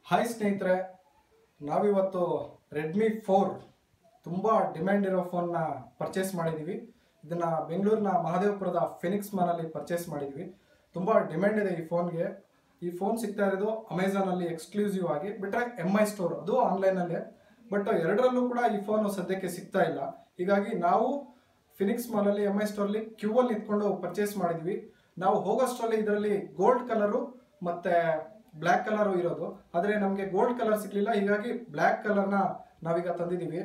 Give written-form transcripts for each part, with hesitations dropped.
Hi ಸ್ನೇಹಿತರೆ, ನಾವಿವತ್ತು Redmi 4 ತುಂಬ ಡಿಮ್ಯಾಂಡ್ ಇರೋ ಫೋನ್ನ ಪರ್ಚೇಸ್ ಮಾಡಿದ್ದೀವಿ. ಇದನ್ನು ಬೆಂಗಳೂರಿನ ಮಹದೇವಪುರದ ಫಿನಿಕ್ಸ್ ಮಾಲಲ್ಲಿ ಪರ್ಚೇಸ್ ಮಾಡಿದ್ವಿ. ತುಂಬ ಡಿಮ್ಯಾಂಡ್ ಇದೆ ಈ ಫೋನ್ಗೆ. ಈ ಫೋನ್ ಸಿಗ್ತಾ ಇರೋದು ಅಮೆಝಾನಲ್ಲಿ ಎಕ್ಸ್ಕ್ಲೂಸಿವ್ ಆಗಿ, ಬಿಟ್ಟರೆ MI ಸ್ಟೋರ್ ಅದು ಆನ್ಲೈನಲ್ಲೇ. ಬಟ್ ಎರಡರಲ್ಲೂ ಕೂಡ ಈ ಫೋನು ಸದ್ಯಕ್ಕೆ ಸಿಗ್ತಾ ಇಲ್ಲ. ಹೀಗಾಗಿ ನಾವು ಫಿನಿಕ್ಸ್ ಮಾಲಲ್ಲಿ MI ಸ್ಟೋರಲ್ಲಿ ಕ್ಯೂವಲ್ಲಿ ನಿಂತ್ಕೊಂಡು ಪರ್ಚೇಸ್ ಮಾಡಿದ್ವಿ. ನಾವು ಹೋಗೋಷ್ಟರಲ್ಲಿ ಇದರಲ್ಲಿ ಗೋಲ್ಡ್ ಕಲರು ಮತ್ತು ಬ್ಲ್ಯಾಕ್ ಕಲರು ಇರೋದು, ಆದರೆ ನಮಗೆ ಗೋಲ್ಡ್ ಕಲರ್ ಸಿಗಲಿಲ್ಲ. ಹೀಗಾಗಿ ಬ್ಲ್ಯಾಕ್ ಕಲರ್ನ ನಾವೀಗ ತಂದಿದ್ದೀವಿ.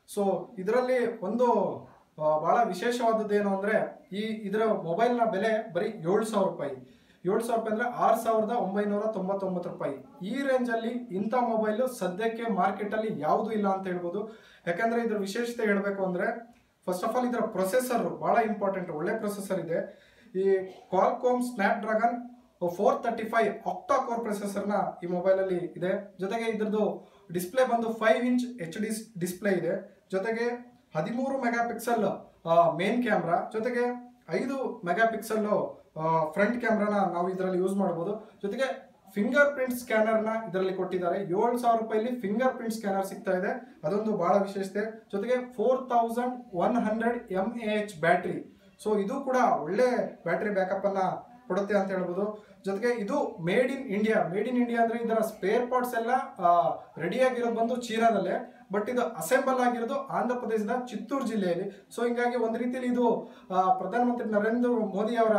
ಸೊ ಇದರಲ್ಲಿ ಒಂದು ಭಾಳ ವಿಶೇಷವಾದದ್ದು ಏನು ಅಂದರೆ, ಇದರ ಮೊಬೈಲ್ನ ಬೆಲೆ ಬರೀ 7,000 ರೂಪಾಯಿ. 7,000 ರೂಪಾಯಿ ಅಂದರೆ 6,999 ರೂಪಾಯಿ. ಈ ರೇಂಜಲ್ಲಿ ಇಂಥ ಮೊಬೈಲು ಸದ್ಯಕ್ಕೆ ಮಾರ್ಕೆಟಲ್ಲಿ ಯಾವುದೂ ಇಲ್ಲ ಅಂತ ಹೇಳ್ಬೋದು. ಯಾಕಂದರೆ ಇದರ ವಿಶೇಷತೆ ಹೇಳಬೇಕು ಅಂದರೆ, ಫಸ್ಟ್ ಆಫ್ ಆಲ್ ಇದರ ಪ್ರೊಸೆಸರ್ ಭಾಳ ಇಂಪಾರ್ಟೆಂಟ್. ಒಳ್ಳೆ ಪ್ರೊಸೆಸರ್ ಇದೆ. ಈ ಕ್ವಾಲ್ಕಾಮ್ ಸ್ನ್ಯಾಪ್ಡ್ರ್ಯಾಗನ್ 435 ಆಕ್ಟಾ ಕೋರ್ ಪ್ರೊಸೆಸರ್ನ ಈ ಮೊಬೈಲಲ್ಲಿ ಇದೆ. ಜೊತೆಗೆ ಇದ್ರದ್ದು ಡಿಸ್ಪ್ಲೇ ಬಂದು 5 ಇಂಚ್ HD ಡಿಸ್ಪ್ಲೇ ಇದೆ. ಜೊತೆಗೆ 13 ಮೆಗಾ ಪಿಕ್ಸೆಲ್ ಮೇನ್ ಕ್ಯಾಮ್ರಾ, ಜೊತೆಗೆ 5 ಮೆಗಾ ಪಿಕ್ಸೆಲ್ ಫ್ರಂಟ್ ಕ್ಯಾಮ್ರಾನ ನಾವು ಇದರಲ್ಲಿ ಯೂಸ್ ಮಾಡ್ಬೋದು. ಜೊತೆಗೆ ಫಿಂಗರ್ ಪ್ರಿಂಟ್ ಸ್ಕ್ಯಾನರ್ನ ಇದರಲ್ಲಿ ಕೊಟ್ಟಿದ್ದಾರೆ. 7,000 ರೂಪಾಯಿಲಿ ಫಿಂಗರ್ ಪ್ರಿಂಟ್ ಸ್ಕ್ಯಾನರ್ ಸಿಗ್ತಾ ಇದೆ, ಅದೊಂದು ಬಹಳ ವಿಶೇಷತೆ. ಜೊತೆಗೆ 4100 mAh ಬ್ಯಾಟ್ರಿ. ಸೊ ಇದು ಕೂಡ ಒಳ್ಳೆ ಬ್ಯಾಟ್ರಿ ಬ್ಯಾಕಪ್ ಅನ್ನ ಕೊಡುತ್ತೆ ಅಂತ ಹೇಳ್ಬೋದು. ಜೊತೆಗೆ ಇದು made in India. Made in India ಅಂದ್ರೆ ಇದರ ಸ್ಪೇರ್ ಪಾರ್ಟ್ಸ್ ಎಲ್ಲ ರೆಡಿ ಆಗಿರೋದು ಬಂದು ಚೀನಾದಲ್ಲೇ, ಬಟ್ ಇದು ಅಸೆಂಬಲ್ ಆಗಿರೋದು ಆಂಧ್ರ ಪ್ರದೇಶದ ಚಿತ್ತೂರು ಜಿಲ್ಲೆಯಲ್ಲಿ. ಸೊ ಹಿಂಗಾಗಿ ಒಂದು ರೀತಿಯಲ್ಲಿ ಇದು ಪ್ರಧಾನಮಂತ್ರಿ ನರೇಂದ್ರ ಮೋದಿ ಅವರ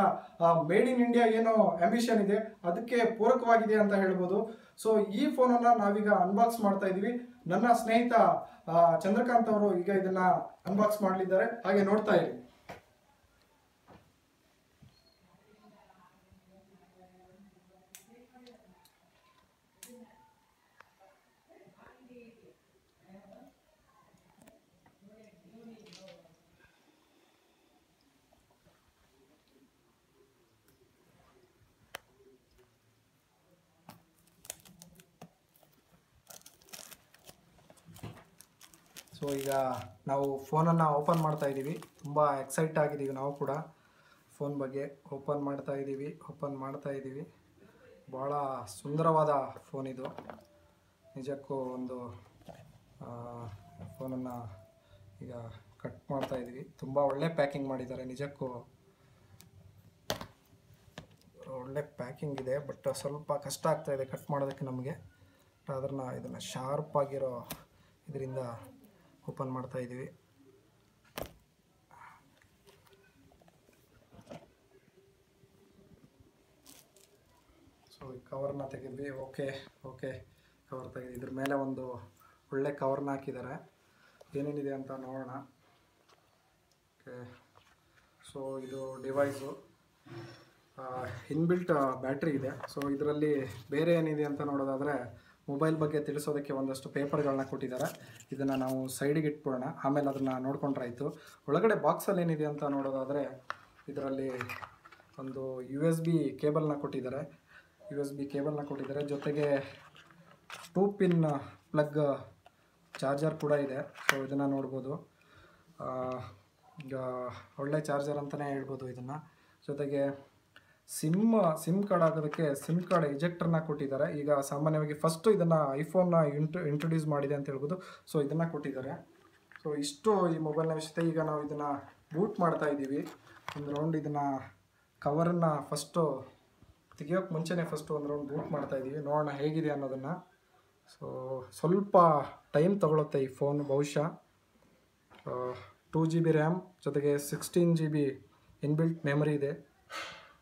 ಮೇಡ್ ಇನ್ ಇಂಡಿಯಾ ಏನೋ ಆಂಬಿಷನ್ ಇದೆ, ಅದಕ್ಕೆ ಪೂರಕವಾಗಿದೆ ಅಂತ ಹೇಳ್ಬೋದು. ಸೊ ಈ ಫೋನನ್ನು ನಾವೀಗ ಅನ್ಬಾಕ್ಸ್ ಮಾಡ್ತಾ ಇದೀವಿ. ನನ್ನ ಸ್ನೇಹಿತ ಚಂದ್ರಕಾಂತ್ ಅವರು ಈಗ ಇದನ್ನ ಅನ್ಬಾಕ್ಸ್ ಮಾಡಲಿದ್ದಾರೆ, ಹಾಗೆ ನೋಡ್ತಾ ಇರಿ. ಸೊ ಈಗ ನಾವು ಫೋನನ್ನು ಓಪನ್ ಮಾಡ್ತಾ ಇದ್ದೀವಿ. ತುಂಬ ಎಕ್ಸೈಟ್ ಆಗಿದ್ದೀವಿ ನಾವು ಕೂಡ ಫೋನ್ ಬಗ್ಗೆ. ಓಪನ್ ಮಾಡ್ತಾ ಇದ್ದೀವಿ. ಭಾಳ ಸುಂದರವಾದ ಫೋನ್ ಇದು. ನಿಜಕ್ಕೂ ಒಂದು ಫೋನನ್ನು ಈಗ ಕಟ್ ಮಾಡ್ತಾ ಇದ್ದೀವಿ. ತುಂಬ ಒಳ್ಳೆ ಪ್ಯಾಕಿಂಗ್ ಮಾಡಿದ್ದಾರೆ, ನಿಜಕ್ಕೂ ಒಳ್ಳೆ ಪ್ಯಾಕಿಂಗ್ ಇದೆ. ಬಟ್ ಸ್ವಲ್ಪ ಕಷ್ಟ ಆಗ್ತಾ ಇದೆ ಕಟ್ ಮಾಡೋದಕ್ಕೆ ನಮಗೆ. ಇದನ್ನು ಶಾರ್ಪ್ ಆಗಿರೋ ಇದರಿಂದ ಓಪನ್ ಮಾಡ್ತಾ ಇದ್ದೀವಿ. ಸೊ ಈ ಕವರ್ನ ತೆಗೆದ್ವಿ. ಓಕೆ ಕವರ್ ತೆಗೆದು ಇದ್ರ ಮೇಲೆ ಒಂದು ಒಳ್ಳೆ ಕವರ್ನ ಹಾಕಿದ್ದಾರೆ. ಏನೇನಿದೆ ಅಂತ ನೋಡೋಣ. ಓಕೆ, ಸೊ ಇದು ಡಿವೈಸು ಇನ್ಬಿಲ್ಟ್ ಬ್ಯಾಟ್ರಿ ಇದೆ. ಸೊ ಇದರಲ್ಲಿ ಬೇರೆ ಏನಿದೆ ಅಂತ ನೋಡೋದಾದರೆ, ಮೊಬೈಲ್ ಬಗ್ಗೆ ತಿಳಿಸೋದಕ್ಕೆ ಒಂದಷ್ಟು ಪೇಪರ್ಗಳನ್ನ ಕೊಟ್ಟಿದ್ದಾರೆ. ಇದನ್ನು ನಾವು ಸೈಡಿಗೆ ಇಟ್ಬಿಡೋಣ, ಆಮೇಲೆ ಅದನ್ನು ನೋಡ್ಕೊಂಡ್ರಾಯ್ತು. ಒಳಗಡೆ ಬಾಕ್ಸಲ್ಲಿ ಏನಿದೆ ಅಂತ ನೋಡೋದಾದರೆ, ಇದರಲ್ಲಿ ಒಂದು USB ಕೇಬಲ್ನ ಕೊಟ್ಟಿದ್ದಾರೆ. ಜೊತೆಗೆ 2 ಪಿನ್ ಪ್ಲಗ್ ಚಾರ್ಜರ್ ಕೂಡ ಇದೆ. ಸೊ ಇದನ್ನು ನೋಡ್ಬೋದು. ಈಗ ಒಳ್ಳೆ ಚಾರ್ಜರ್ ಅಂತಲೇ ಹೇಳ್ಬೋದು ಇದನ್ನು. ಜೊತೆಗೆ ಸಿಮ್ ಕಾರ್ಡ್ ಹಾಕೋದಕ್ಕೆ ಸಿಮ್ ಕಾರ್ಡ್ ಎಜೆಕ್ಟರ್ನ ಕೊಟ್ಟಿದ್ದಾರೆ. ಈಗ ಸಾಮಾನ್ಯವಾಗಿ ಫಸ್ಟು ಇದನ್ನು ಐಫೋನ್ನ ಇಂಟ್ರೊಡ್ಯೂಸ್ ಮಾಡಿದೆ ಅಂತ ಹೇಳ್ಬೋದು. ಸೊ ಇದನ್ನು ಕೊಟ್ಟಿದ್ದಾರೆ. ಸೊ ಇಷ್ಟು ಈ ಮೊಬೈಲ್ನ ವಿಷಯತೆ. ಈಗ ನಾವು ಇದನ್ನು ಬೂಟ್ ಮಾಡ್ತಾ ಇದ್ದೀವಿ. ಒಂದು ರೌಂಡ್ ಇದನ್ನು ಕವರನ್ನು ಫಸ್ಟು ತೆಗಿಯೋಕ್ಕೆ ಮುಂಚೆನೇ ಒಂದು ರೌಂಡ್ ಬೂಟ್ ಮಾಡ್ತಾ ಇದ್ದೀವಿ. ನೋಡೋಣ ಹೇಗಿದೆ ಅನ್ನೋದನ್ನು. ಸೊ ಸ್ವಲ್ಪ ಟೈಮ್ ತಗೊಳುತ್ತೆ ಈ ಫೋನ್. ಬಹುಶಃ 2 GB ರ್ಯಾಮ್, ಜೊತೆಗೆ 16 GB ಇನ್ಬಿಲ್ಟ್ ಮೆಮರಿ ಇದೆ.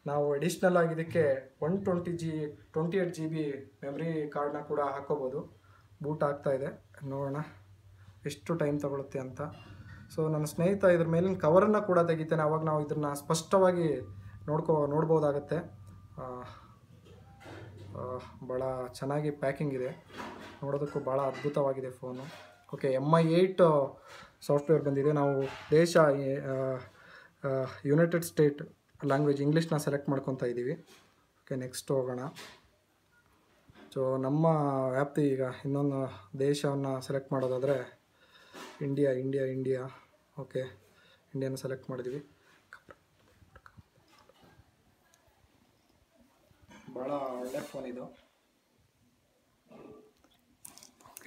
ನಾವು ಅಡಿಷ್ನಲ್ ಆಗಿ ಇದಕ್ಕೆ 128 GB ಮೆಮರಿ ಕಾರ್ಡ್ನ ಕೂಡ ಹಾಕೋಬೋದು. ಬೂಟ್ ಆಗ್ತಾ ಇದೆ, ನೋಡೋಣ ಎಷ್ಟು ಟೈಮ್ ತಗೊಳುತ್ತೆ ಅಂತ. ಸೊ ನನ್ನ ಸ್ನೇಹಿತ ಇದ್ರ ಮೇಲಿನ ಕವರನ್ನು ಕೂಡ ತೆಗಿತಾನೆ, ಆವಾಗ ನಾವು ಇದನ್ನು ಸ್ಪಷ್ಟವಾಗಿ ನೋಡ್ಬೋದಾಗತ್ತೆ. ಭಾಳ ಚೆನ್ನಾಗಿ ಪ್ಯಾಕಿಂಗ್ ಇದೆ, ನೋಡೋದಕ್ಕೂ ಭಾಳ ಅದ್ಭುತವಾಗಿದೆ ಫೋನು. ಓಕೆ, MI 8 ಸಾಫ್ಟ್ವೇರ್ ಬಂದಿದೆ. ನಾವು ದೇಶ ಯುನೈಟೆಡ್ ಸ್ಟೇಟ್ ಲ್ಯಾಂಗ್ವೇಜ್ ಇಂಗ್ಲೀಷ್ನ ಸೆಲೆಕ್ಟ್ ಮಾಡ್ಕೊತಾ ಇದ್ದೀವಿ. ಓಕೆ, ನೆಕ್ಸ್ಟ್ ಹೋಗೋಣ. ಸೊ ನಮ್ಮ ವ್ಯಾಪ್ತಿ ಈಗ ಇನ್ನೊಂದು ದೇಶವನ್ನು ಸೆಲೆಕ್ಟ್ ಮಾಡೋದಾದರೆ ಇಂಡಿಯಾ. ಓಕೆ, ಇಂಡಿಯಾನ ಸೆಲೆಕ್ಟ್ ಮಾಡಿದ್ದೀವಿ. ಭಾಳ ಒಳ್ಳೆ ಫೋನ್ ಇದು.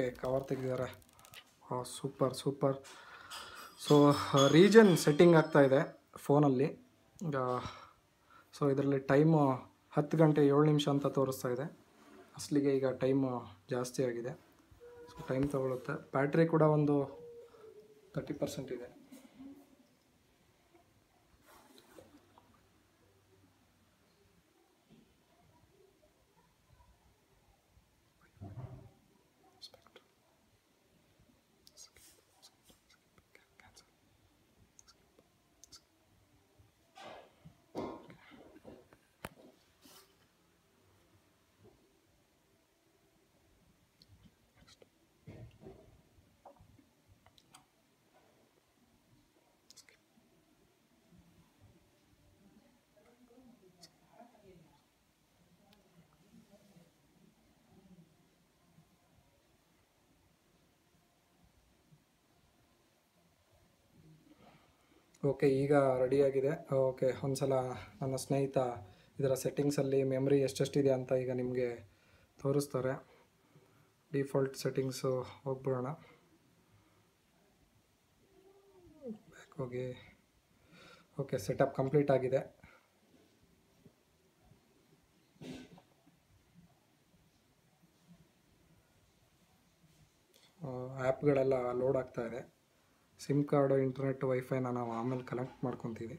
ಓಕೆ, ಕವರ್ ತೆಗೆದಿದ್ದಾರೆ. Super super. So region setting ಆಗ್ತಾ ಇದೆ ಫೋನಲ್ಲಿ. ಸೊ ಇದರಲ್ಲಿ ಟೈಮು 10 ಗಂಟೆ 7 ನಿಮಿಷ ಅಂತ ತೋರಿಸ್ತಾ ಇದೆ. ಅಸಲಿಗೆ ಈಗ ಟೈಮು ಜಾಸ್ತಿ ಆಗಿದೆ. ಸೊ ಟೈಮ್ ತಗೊಳುತ್ತೆ. ಬ್ಯಾಟ್ರಿ ಕೂಡ ಒಂದು 30% ಇದೆ. ಓಕೆ, ಈಗ ರೆಡಿಯಾಗಿದೆ. ಓಕೆ, ಒಂದು ಸಲ ನನ್ನ ಸ್ನೇಹಿತ ಇದರ ಸೆಟ್ಟಿಂಗ್ಸಲ್ಲಿ ಮೆಮ್ರಿ ಎಷ್ಟೆಷ್ಟಿದೆ ಅಂತ ಈಗ ನಿಮಗೆ ತೋರಿಸ್ತಾರೆ. ಡಿಫಾಲ್ಟ್ ಸೆಟ್ಟಿಂಗ್ಸು ಹೋಗ್ಬಿಡೋಣ. ಬ್ಯಾಕ್ ಹೋಗಿ. ಓಕೆ, ಸೆಟಪ್ ಕಂಪ್ಲೀಟ್ ಆಗಿದೆ. ಆ್ಯಪ್ಗಳೆಲ್ಲ ಲೋಡ್ ಆಗ್ತಾ ಇದೆ. ಸಿಮ್ ಕಾರ್ಡು, ಇಂಟರ್ನೆಟ್, ವೈಫೈನ ನಾವು ಆಮೇಲೆ ಕನೆಕ್ಟ್ ಮಾಡ್ಕೊತೀವಿ.